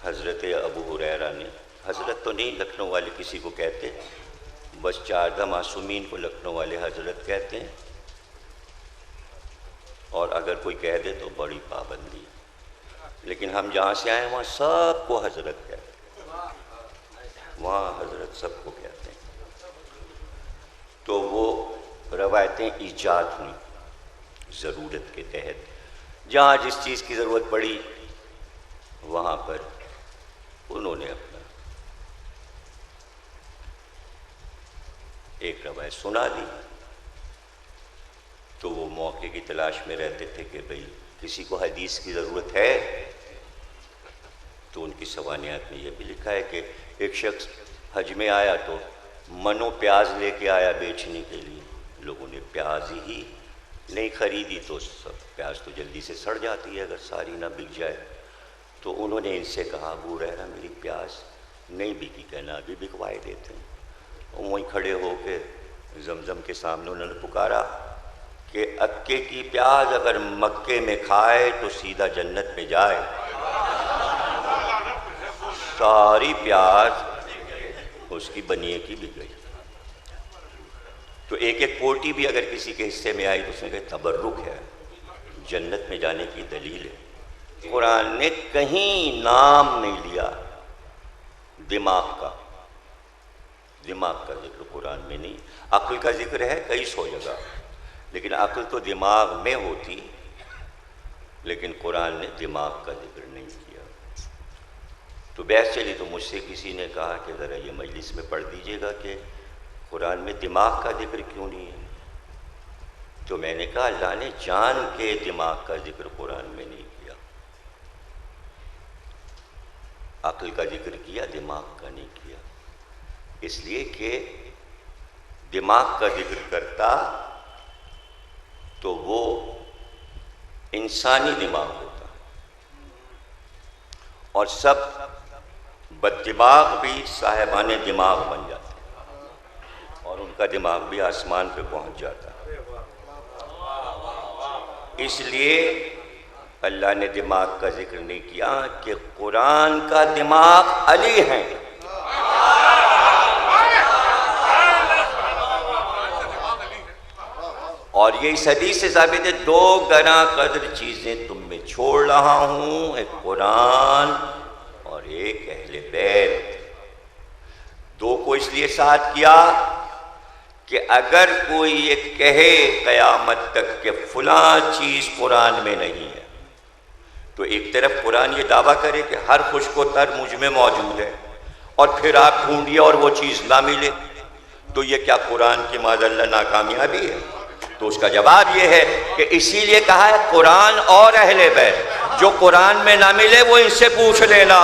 हज़रत अबू हुरैरा ने, हज़रत तो नहीं लखनऊ वाले किसी को कहते, बस चारदा मासूमीन को लखनऊ वाले हज़रत कहते हैं, और अगर कोई कह दे तो बड़ी पाबंदी। लेकिन हम जहाँ से आए वहाँ सबको हज़रत कहते हैं, वहाँ हज़रत सबको कहते हैं। तो वो रवायतें ईजाद हुई ज़रूरत के तहत, जहाँ जिस चीज़ की ज़रूरत पड़ी वहाँ पर उन्होंने अपना एक रवायत सुना दी। तो वो मौके की तलाश में रहते थे कि भाई किसी को हदीस की ज़रूरत है, तो उनकी सवानियात में ये भी लिखा है कि एक शख्स हज में आया तो मनो प्याज लेके आया बेचने के लिए। लोगों ने प्याज ही नहीं खरीदी तो सब प्याज तो जल्दी से सड़ जाती है अगर सारी ना बिक जाए। तो उन्होंने इनसे कहा, अबू हुरैरा मेरी प्याज नहीं बिकी, कहना अभी बिकवाए देते हैं। और वहीं खड़े होकर जमजम के सामने उन्होंने पुकारा कि अक्के की प्याज अगर मक्के में खाए तो सीधा जन्नत में जाए। सारी प्याज उसकी बनिए की बिक गई। तो एक एक पोटी भी अगर किसी के हिस्से में आई तो उसने कहा तबर्रुक है, जन्नत में जाने की दलील है। कुरान ने कहीं नाम नहीं लिया दिमाग का, दिमाग का जिक्र कुरान में नहीं। अक्ल का जिक्र है कई सौ जगह, लेकिन अक्ल तो दिमाग में होती, लेकिन कुरान ने दिमाग का जिक्र नहीं किया। तो बहस चली तो मुझसे किसी ने कहा कि ज़रा ये मजलिस में पढ़ दीजिएगा कि कुरान में दिमाग का जिक्र क्यों नहीं है। तो मैंने कहा अल्लाह ने जान के दिमाग का जिक्र कुरान में नहीं किया, अक्ल का जिक्र किया, दिमाग का नहीं किया। इसलिए कि दिमाग का जिक्र करता तो वो इंसानी दिमाग होता, और सब बददिमाग भी साहिबाने दिमाग बन जाते और उनका दिमाग भी आसमान पे पहुंच जाता। इसलिए अल्लाह ने दिमाग का जिक्र नहीं किया कि कुरान का दिमाग अली है। और ये इस हदीस से साबित है, दो गना कदर चीजें तुम में छोड़ रहा हूं, एक कुरान और एक अहले बैत। दो को इसलिए साथ किया कि अगर कोई ये कहे क़यामत तक कि फलां चीज़ कुरान में नहीं है, तो एक तरफ कुरान ये दावा करे कि हर खुश्को तर मुझ में मौजूद है, और फिर आप ढूंढिए और वो चीज़ ना मिले, तो ये क्या कुरान की माज़अल्लाह नाकामयाबी है? तो उसका जवाब ये है कि इसीलिए कहा है कुरान और अहले बैत, जो कुरान में ना मिले वो इनसे पूछ लेना।